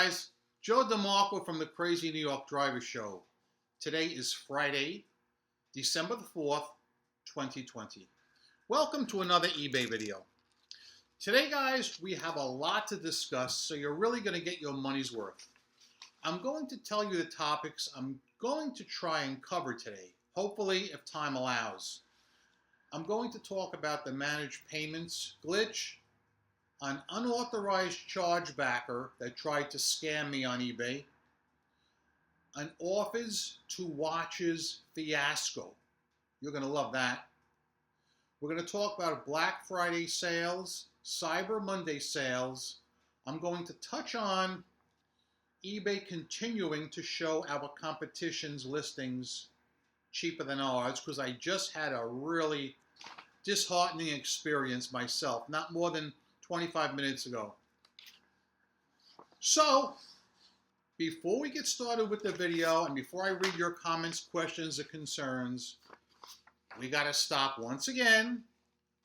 guys, Joe DeMarco from the Crazy New York Driver Show. Today is Friday, December the 4th, 2020. Welcome to another eBay video. Today, guys, we have a lot to discuss, so you're really going to get your money's worth. I'm going to tell you the topics I'm going to try and cover today, hopefully if time allows. I'm going to talk about the managed payments glitch, an unauthorized chargebacker that tried to scam me on eBay, an offers to watches fiasco. You're going to love that. We're going to talk about Black Friday sales, Cyber Monday sales. I'm going to touch on eBay continuing to show our competition's listings cheaper than ours, because I just had a really disheartening experience myself, not more than 25 minutes ago. So, before we get started with the video, and before I read your comments, questions, or concerns, we got to stop once again.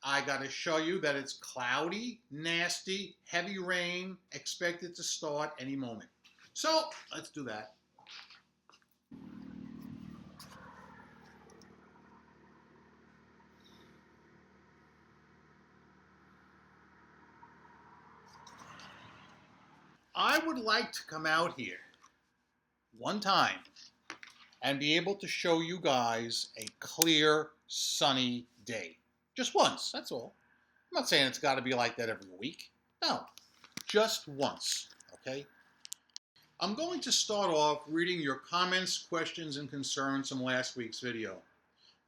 I got to show you that it's cloudy, nasty, heavy rain expected to start any moment. So, let's do that. I would like to come out here one time and be able to show you guys a clear, sunny day. Just once, that's all. I'm not saying it's got to be like that every week. No, just once, okay? I'm going to start off reading your comments, questions, and concerns from last week's video.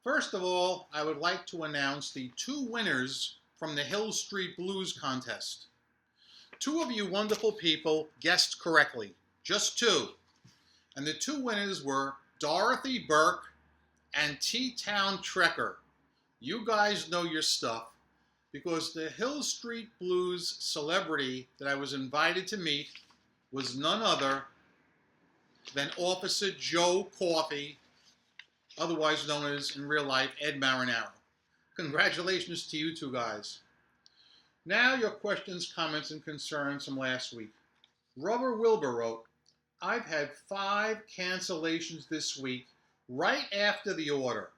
First of all, I would like to announce the two winners from the Hill Street Blues contest. Two of you wonderful people guessed correctly, just two. And the two winners were Dorothy Burke and T-Town Trekker. You guys know your stuff, because the Hill Street Blues celebrity that I was invited to meet was none other than Officer Joe Coffey, otherwise known as, in real life, Ed Marinaro. Congratulations to you two guys. Now your questions, comments, and concerns from last week. Rubber Wilbur wrote, I've had 5 cancellations this week right after the order.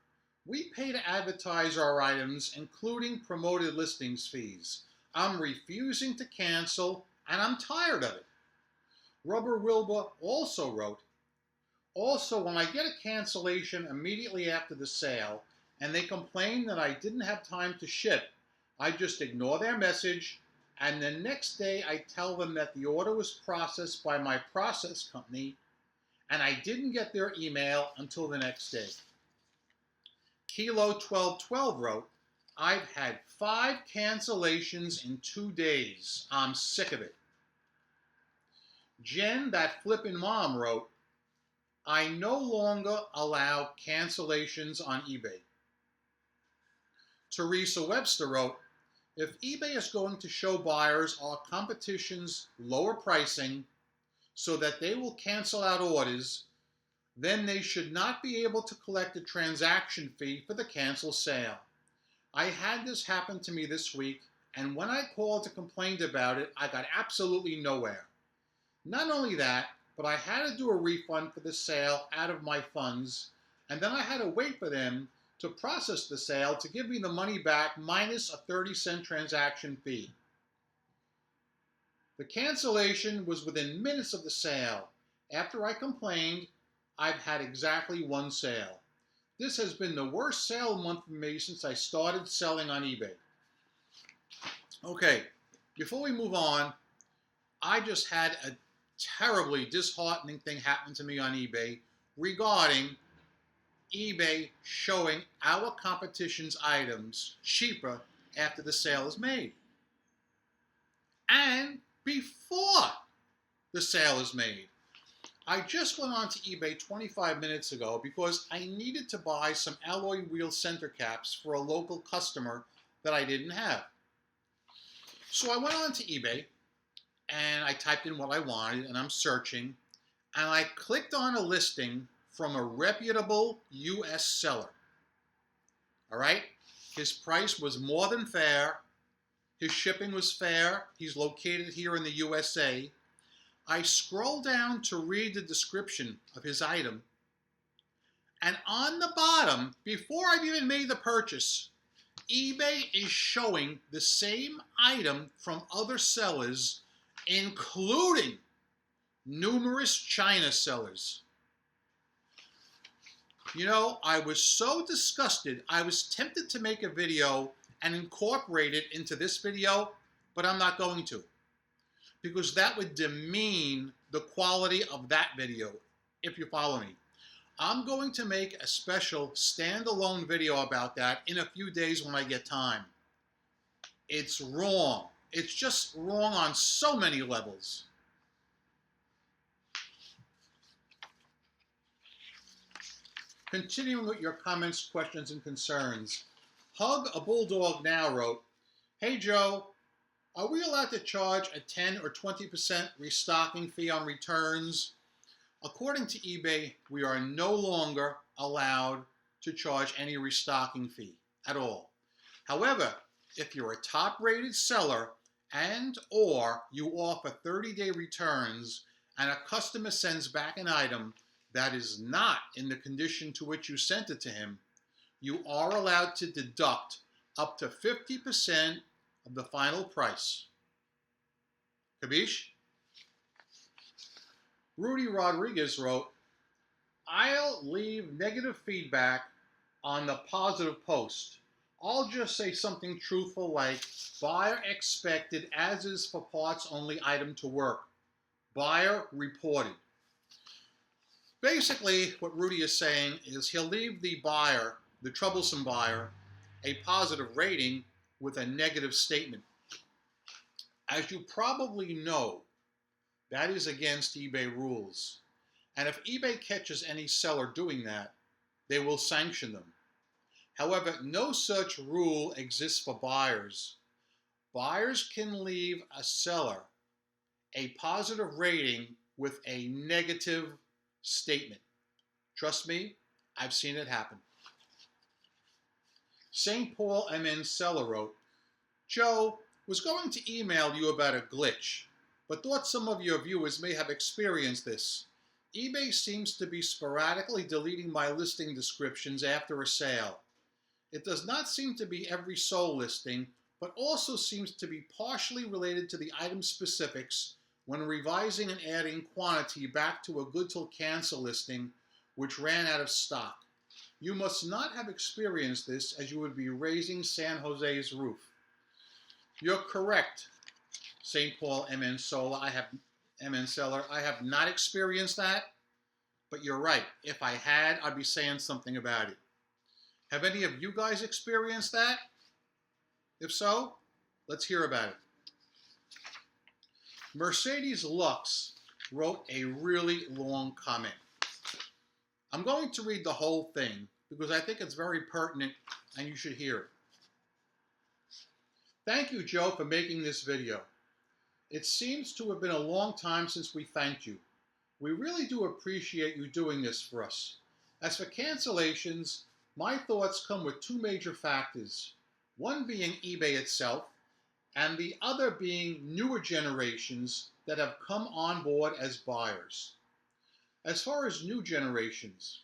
We pay to advertise our items, including promoted listings fees. I'm refusing to cancel, and I'm tired of it. Rubber Wilbur also wrote, also, when I get a cancellation immediately after the sale, and they complain that I didn't have time to ship, I just ignore their message, and the next day I tell them that the order was processed by my process company, and I didn't get their email until the next day. Kilo 1212 wrote, I've had 5 cancellations in 2 days. I'm sick of it. Jen, that flippin' mom, wrote, I no longer allow cancellations on eBay. Teresa Webster wrote, if eBay is going to show buyers our competition's lower pricing so that they will cancel out orders, then they should not be able to collect a transaction fee for the canceled sale. I had this happen to me this week, and when I called to complain about it, I got absolutely nowhere. Not only that, but I had to do a refund for the sale out of my funds, and then I had to wait for them to process the sale to give me the money back minus a 30-cent transaction fee. The cancellation was within minutes of the sale. After I complained, I've had exactly 1 sale. This has been the worst sale month for me since I started selling on eBay. Okay, before we move on, I just had a terribly disheartening thing happen to me on eBay regarding eBay showing our competition's items cheaper after the sale is made. And before the sale is made. I just went on to eBay 25 minutes ago because I needed to buy some alloy wheel center caps for a local customer that I didn't have. So I went on to eBay and I typed in what I wanted, and I'm searching, and I clicked on a listing from a reputable U.S. seller. All right? His price was more than fair. His shipping was fair. He's located here in the USA. I scroll down to read the description of his item, and on the bottom, before I've even made the purchase, eBay is showing the same item from other sellers, including numerous China sellers. You know, I was so disgusted, I was tempted to make a video and incorporate it into this video, but I'm not going to, because that would demean the quality of that video, if you follow me. I'm going to make a special standalone video about that in a few days when I get time. It's wrong. It's just wrong on so many levels. Continuing with your comments, questions, and concerns, Hug a Bulldog Now wrote, "Hey Joe, are we allowed to charge a 10 or 20% restocking fee on returns? According to eBay, we are no longer allowed to charge any restocking fee at all. However, if you're a top-rated seller and or you offer 30-day returns and a customer sends back an item that is not in the condition to which you sent it to him, you are allowed to deduct up to 50% of the final price. Kabish?" Rudy Rodriguez wrote, "I'll leave negative feedback on the positive post. I'll just say something truthful like, buyer expected as is for parts only item to work. Buyer reported." Basically, what Rudy is saying is he'll leave the buyer, the troublesome buyer, a positive rating with a negative statement. As you probably know, that is against eBay rules. And if eBay catches any seller doing that, they will sanction them. However, no such rule exists for buyers. Buyers can leave a seller a positive rating with a negative statement. Trust me, I've seen it happen. St. Paul MN Seller wrote, "Joe, was going to email you about a glitch, but thought some of your viewers may have experienced this. eBay seems to be sporadically deleting my listing descriptions after a sale. It does not seem to be every sold listing, but also seems to be partially related to the item specifics when revising and adding quantity back to a good till cancel listing which ran out of stock. You must not have experienced this, as you would be raising San Jose's roof." You're correct, St. Paul MN Seller. I have not experienced that, but you're right. If I had, I'd be saying something about it. Have any of you guys experienced that? If so, let's hear about it. Mercedes Lux wrote a really long comment. I'm going to read the whole thing because I think it's very pertinent and you should hear it. "Thank you, Joe, for making this video. It seems to have been a long time since we thanked you. We really do appreciate you doing this for us. As for cancellations, my thoughts come with two major factors, one being eBay itself, and the other being newer generations that have come on board as buyers. As far as new generations,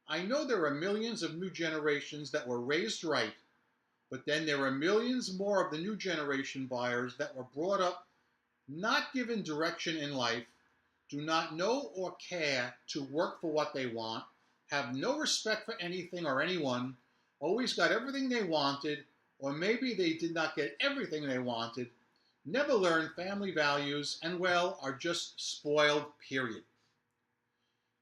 I know there are millions of new generations that were raised right, but then there are millions more of the new generation buyers that were brought up not given direction in life, do not know or care to work for what they want, have no respect for anything or anyone, always got everything they wanted, or maybe they did not get everything they wanted, never learned family values, and well, are just spoiled, period.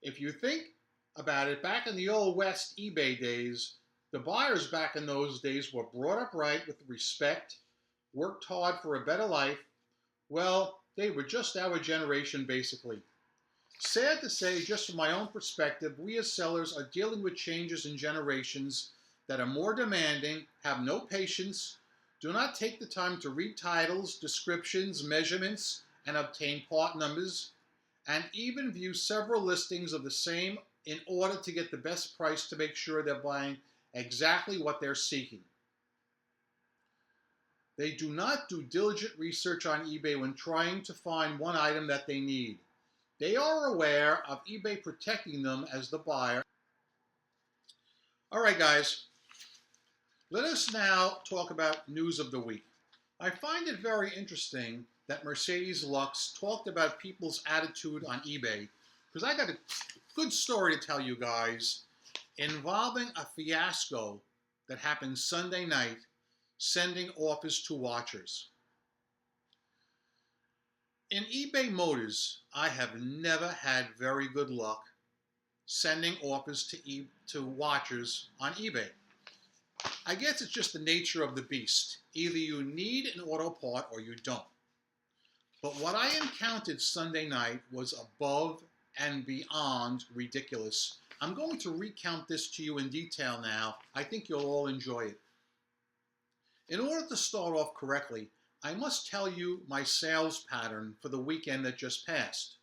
If you think about it, back in the old West eBay days, the buyers back in those days were brought up right with respect, worked hard for a better life. Well, they were just our generation, basically. Sad to say, just from my own perspective, we as sellers are dealing with changes in generations that are more demanding, have no patience, do not take the time to read titles, descriptions, measurements, and obtain part numbers, and even view several listings of the same in order to get the best price to make sure they're buying exactly what they're seeking. They do not do diligent research on eBay when trying to find one item that they need. They are aware of eBay protecting them as the buyer. All right, guys, let us now talk about news of the week. I find it very interesting that Mercedes Lux talked about people's attitude on eBay, because I got a good story to tell you guys involving a fiasco that happened Sunday night sending offers to watchers. In eBay Motors, I have never had very good luck sending offers to watchers on eBay. I guess it's just the nature of the beast. Either you need an auto part or you don't. But what I encountered Sunday night was above and beyond ridiculous. I'm going to recount this to you in detail now. I think you'll all enjoy it. In order to start off correctly, I must tell you my sales pattern for the weekend that just passed.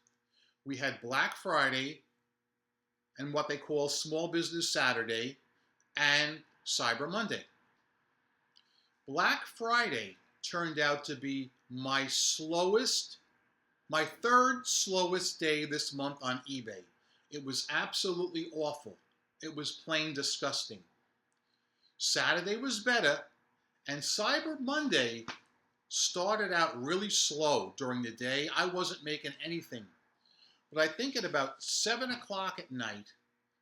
We had Black Friday and what they call Small Business Saturday and Cyber Monday. Black Friday turned out to be my third slowest day this month on eBay. It was absolutely awful. It was plain disgusting. Saturday was better, and Cyber Monday started out really slow during the day. I wasn't making anything. But I think at about 7 o'clock at night,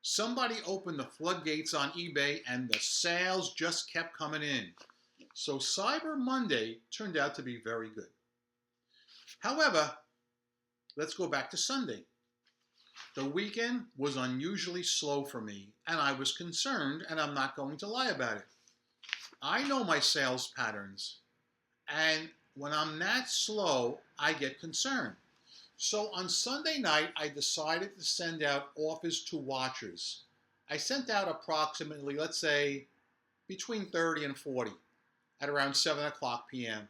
somebody opened the floodgates on eBay and the sales just kept coming in. So Cyber Monday turned out to be very good. However, let's go back to Sunday. The weekend was unusually slow for me, and I was concerned, and I'm not going to lie about it. I know my sales patterns, and when I'm that slow, I get concerned. So on Sunday night, I decided to send out offers to watchers. I sent out approximately, let's say, between 30 and 40 at around 7 o'clock p.m.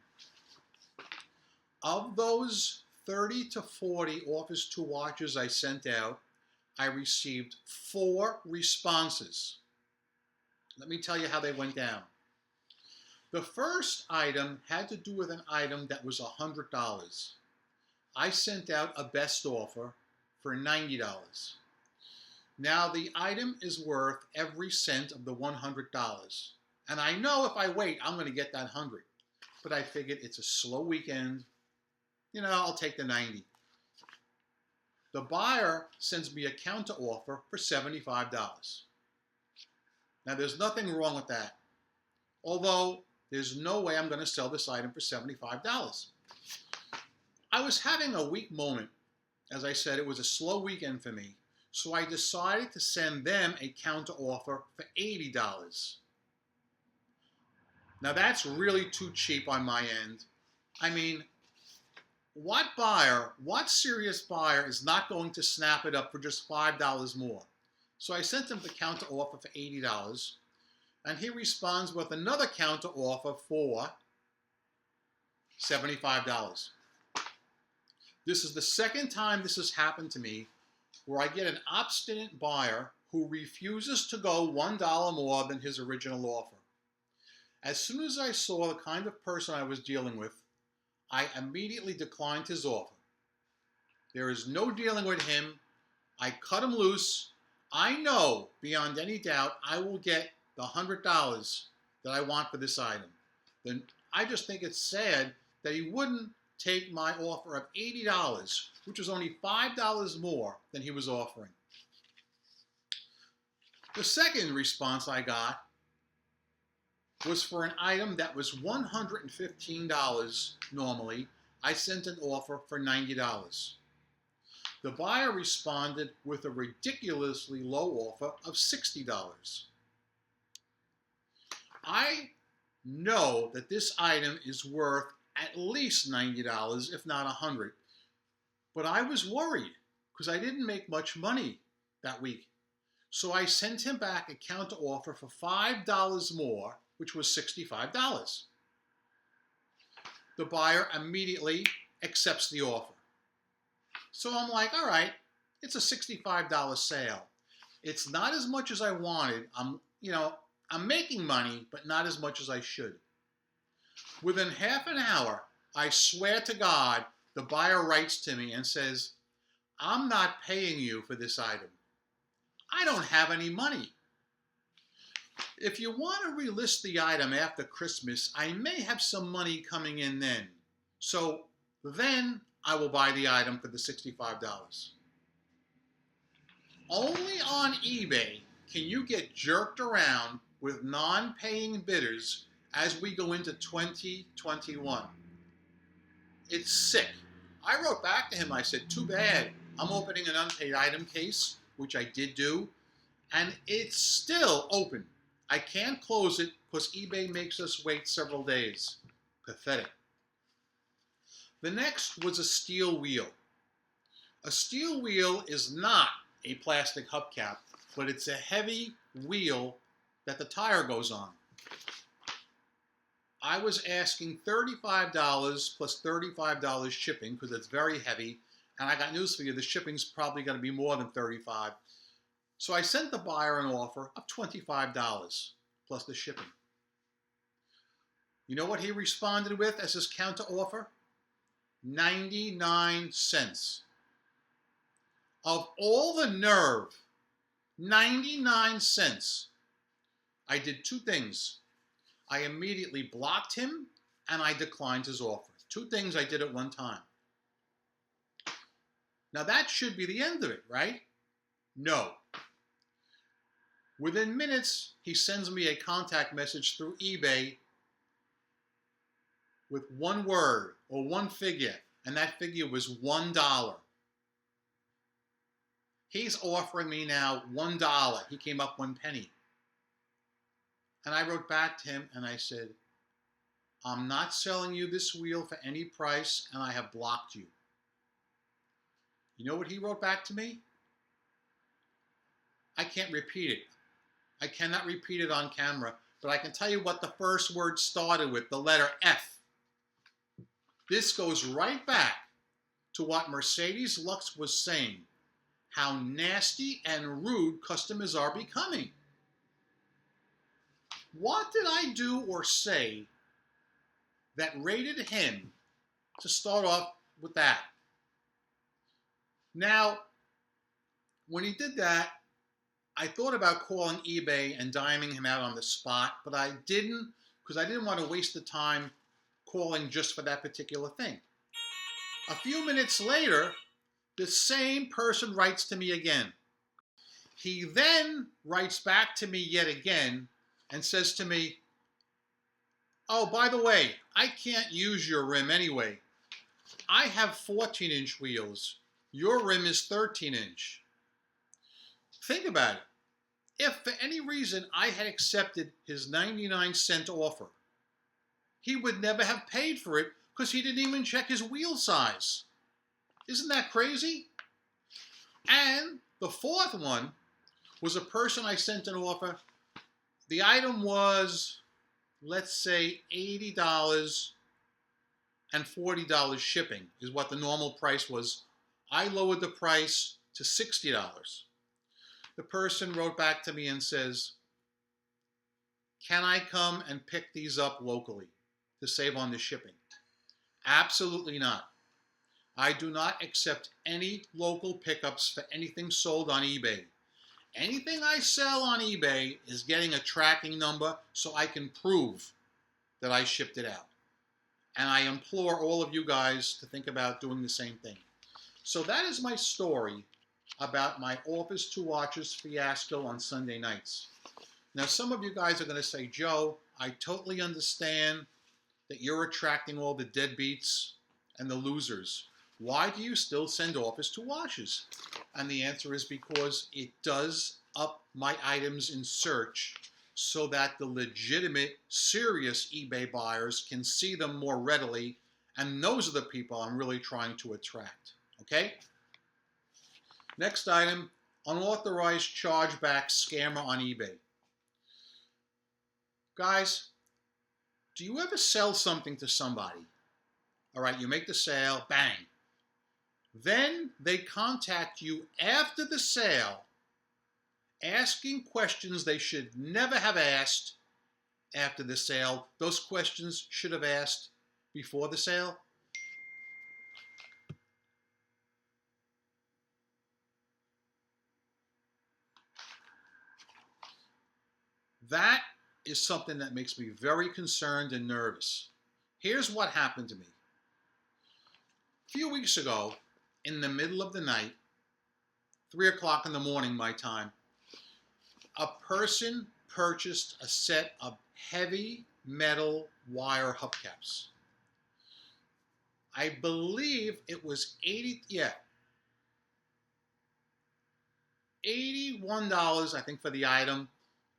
Of those 30 to 40 offers to watchers I sent out, I received 4 responses. Let me tell you how they went down. The first item had to do with an item that was $100. I sent out a best offer for $90. Now the item is worth every cent of the $100. And I know if I wait, I'm going to get that 100. But I figured it's a slow weekend. I'll take the 90. The buyer sends me a counter offer for $75. Now there's nothing wrong with that. Although there's no way I'm going to sell this item for $75. I was having a weak moment. As I said, it was a slow weekend for me. So I decided to send them a counter offer for $80. Now that's really too cheap on my end. I mean, what serious buyer is not going to snap it up for just $5 more? So I sent him the counter offer for $80. And he responds with another counter offer for $75. This is the second time this has happened to me where I get an obstinate buyer who refuses to go $1 more than his original offer. As soon as I saw the kind of person I was dealing with, I immediately declined his offer. There is no dealing with him. I cut him loose. I know beyond any doubt I will get the $100 that I want for this item. Then I just think it's sad that he wouldn't take my offer of $80, which was only $5 more than he was offering. The second response I got was for an item that was $115 normally. I sent an offer for $90. The buyer responded with a ridiculously low offer of $60. I know that this item is worth at least $90, if not $100. But I was worried because I didn't make much money that week. So I sent him back a counter offer for $5 more, which was $65. The buyer immediately accepts the offer. So I'm like, all right, it's a $65 sale. It's not as much as I wanted. I'm making money, but not as much as I should. Within half an hour, I swear to God, the buyer writes to me and says, I'm not paying you for this item. I don't have any money. If you want to relist the item after Christmas, I may have some money coming in then. So then I will buy the item for the $65. Only on eBay can you get jerked around with non-paying bidders as we go into 2021. It's sick. I wrote back to him, I said, too bad. I'm opening an unpaid item case, which I did do, and it's still open. I can't close it because eBay makes us wait several days. Pathetic. The next was a steel wheel. A steel wheel is not a plastic hubcap, but it's a heavy wheel that the tire goes on. I was asking $35 plus $35 shipping because it's very heavy, and I got news for you, the shipping's probably going to be more than $35. So I sent the buyer an offer of $25 plus the shipping. You know what he responded with as his counter offer? 99 cents. Of all the nerve, 99 cents. I did two things. I immediately blocked him and I declined his offer. Two things I did at one time. Now that should be the end of it, right? No. Within minutes, he sends me a contact message through eBay with one word or one figure, and that figure was $1. He's offering me now $1. He came up 1 penny. And I wrote back to him and I said, I'm not selling you this wheel for any price and I have blocked you. You know what he wrote back to me? I can't repeat it. I cannot repeat it on camera, but I can tell you what the first word started with, the letter F. This goes right back to what Mercedes Lux was saying, how nasty and rude customers are becoming. What did I do or say that rated him to start off with that? Now, when he did that, I thought about calling eBay and diming him out on the spot, but I didn't because I didn't want to waste the time calling just for that particular thing. A few minutes later, the same person writes to me again. He then writes back to me yet again and says to me, oh, by the way, I can't use your rim anyway. I have 14-inch wheels. Your rim is 13-inch. Think about it. If for any reason I had accepted his 99-cent offer, he would never have paid for it because he didn't even check his wheel size. Isn't that crazy? And the fourth one was a person I sent an offer. The item was, let's say, $80 and $40 shipping is what the normal price was. I lowered the price to $60. The person wrote back to me and says, can I come and pick these up locally to save on the shipping? Absolutely not. I do not accept any local pickups for anything sold on eBay. Anything I sell on eBay is getting a tracking number so I can prove that I shipped it out. And I implore all of you guys to think about doing the same thing. So that is my story about my Office 2 Watches fiasco on Sunday nights. Now, some of you guys are going to say, Joe, I totally understand that you're attracting all the deadbeats and the losers. Why do you still send Office 2 Watches? And the answer is because it does up my items in search so that the legitimate, serious eBay buyers can see them more readily, and those are the people I'm really trying to attract. Okay? Next item, unauthorized chargeback scammer on eBay. Guys, do you ever sell something to somebody? All right, you make the sale, bang. Then they contact you after the sale, asking questions they should never have asked, after the sale. Those questions should have asked before the sale. That is something that makes me very concerned and nervous. Here's what happened to me. A few weeks ago, in the middle of the night, 3 o'clock in the morning my time, a person purchased a set of heavy metal wire hubcaps. I believe it was $81, I think, for the item,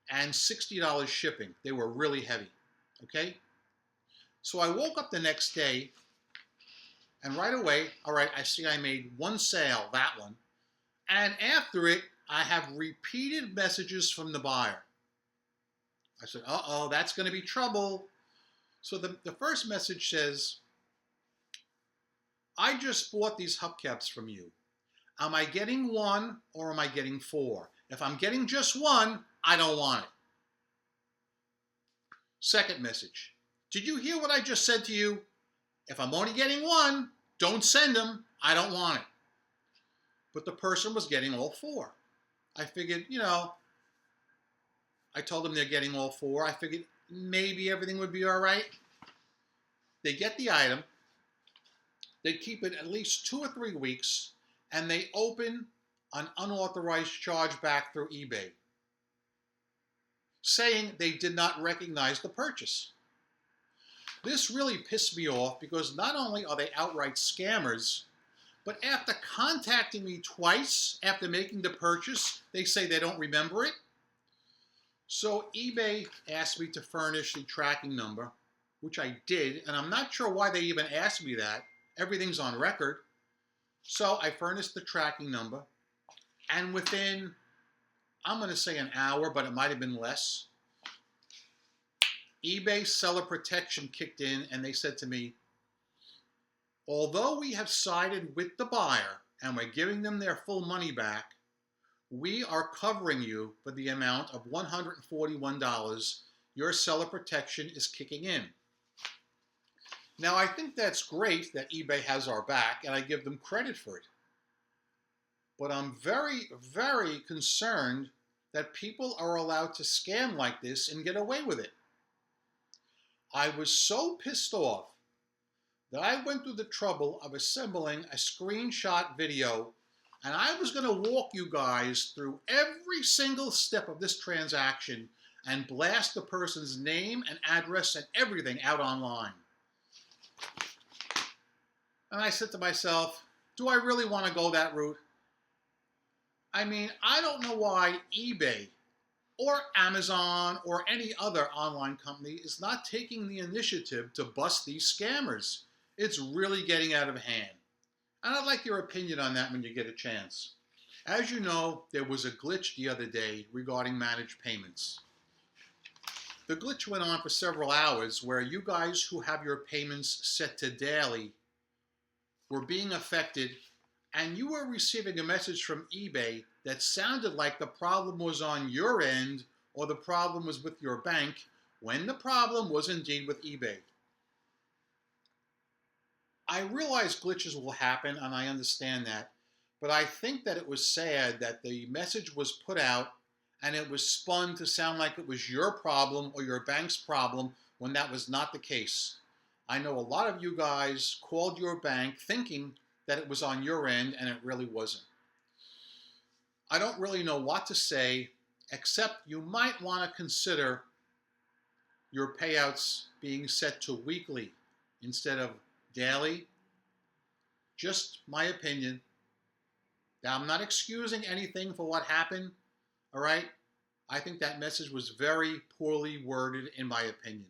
and $60 shipping. They were really heavy, okay? So I woke up the next day, and right away, all right, I see I made one sale, that one, and after it, I have repeated messages from the buyer. I said, uh-oh, that's going to be trouble. So the first message says, I just bought these hubcaps from you. Am I getting one or am I getting 4? If I'm getting just one, I don't want it. Second message, did you hear what I just said to you? If I'm only getting one, don't send them. I don't want it. But the person was getting all 4. I figured, I told them they're getting all 4. I figured maybe everything would be all right. They get the item. They keep it at least 2 or 3 weeks, and they open an unauthorized chargeback through eBay, saying they did not recognize the purchase. This really pissed me off because not only are they outright scammers, but after contacting me twice after making the purchase, they say they don't remember it. So eBay asked me to furnish the tracking number, which I did, and I'm not sure why they even asked me that. Everything's on record. So I furnished the tracking number, and within, I'm going to say an hour, but it might have been less, eBay seller protection kicked in, and they said to me, although we have sided with the buyer and we're giving them their full money back, we are covering you for the amount of $141. Your seller protection is kicking in. Now, I think that's great that eBay has our back, and I give them credit for it. But I'm very, very concerned that people are allowed to scam like this and get away with it. I was so pissed off that I went through the trouble of assembling a screenshot video, and I was going to walk you guys through every single step of this transaction and blast the person's name and address and everything out online. And I said to myself, do I really want to go that route? I mean, I don't know why eBay or Amazon or any other online company is not taking the initiative to bust these scammers. It's really getting out of hand. And I'd like your opinion on that when you get a chance. As you know, there was a glitch the other day regarding managed payments. The glitch went on for several hours where you guys who have your payments set to daily were being affected, and you were receiving a message from eBay that sounded like the problem was on your end or the problem was with your bank, when the problem was indeed with eBay. I realize glitches will happen, and I understand that, but I think that it was sad that the message was put out and it was spun to sound like it was your problem or your bank's problem when that was not the case. I know a lot of you guys called your bank thinking that it was on your end, and it really wasn't. I don't really know what to say, except you might want to consider your payouts being set to weekly instead of daily. Just my opinion. Now, I'm not excusing anything for what happened, all right? I think that message was very poorly worded, in my opinion.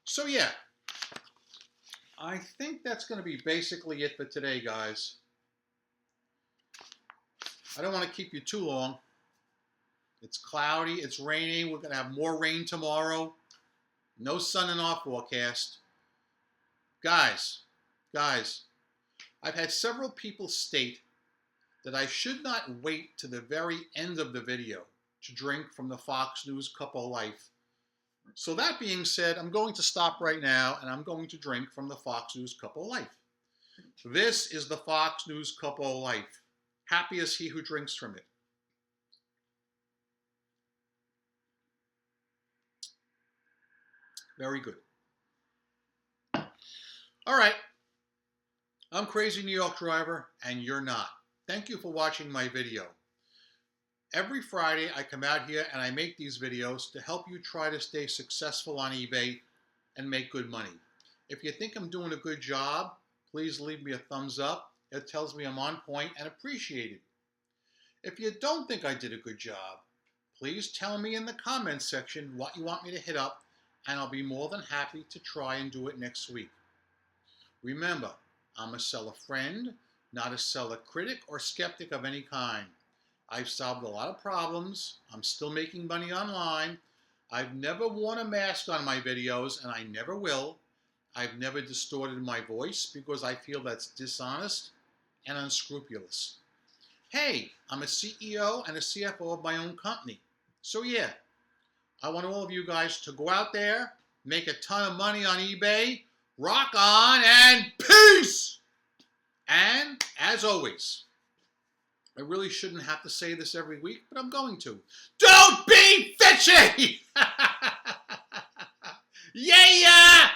So yeah, I think that's going to be basically it for today, guys. I don't want to keep you too long. It's cloudy, it's raining, we're going to have more rain tomorrow. No sun in our forecast. Guys, I've had several people state that I should not wait to the very end of the video to drink from the Fox News Cup of Life So that being said, I'm going to stop right now and I'm going to drink from the Fox News Cup of Life. This is the Fox News Cup of Life. Happy is he who drinks from it. Very good. All right. I'm Crazy New York Driver, and you're not. Thank you for watching my video. Every Friday, I come out here and I make these videos to help you try to stay successful on eBay and make good money. If you think I'm doing a good job, please leave me a thumbs up. It tells me I'm on point and appreciated. If you don't think I did a good job, please tell me in the comments section what you want me to hit up, and I'll be more than happy to try and do it next week. Remember, I'm a seller friend, not a seller critic or skeptic of any kind. I've solved a lot of problems. I'm still making money online. I've never worn a mask on my videos, and I never will. I've never distorted my voice because I feel that's dishonest and unscrupulous. Hey, I'm a CEO and a CFO of my own company. So yeah, I want all of you guys to go out there, make a ton of money on eBay, rock on, and peace! And as always, I really shouldn't have to say this every week, but I'm going to. Don't be fishy! Yeah!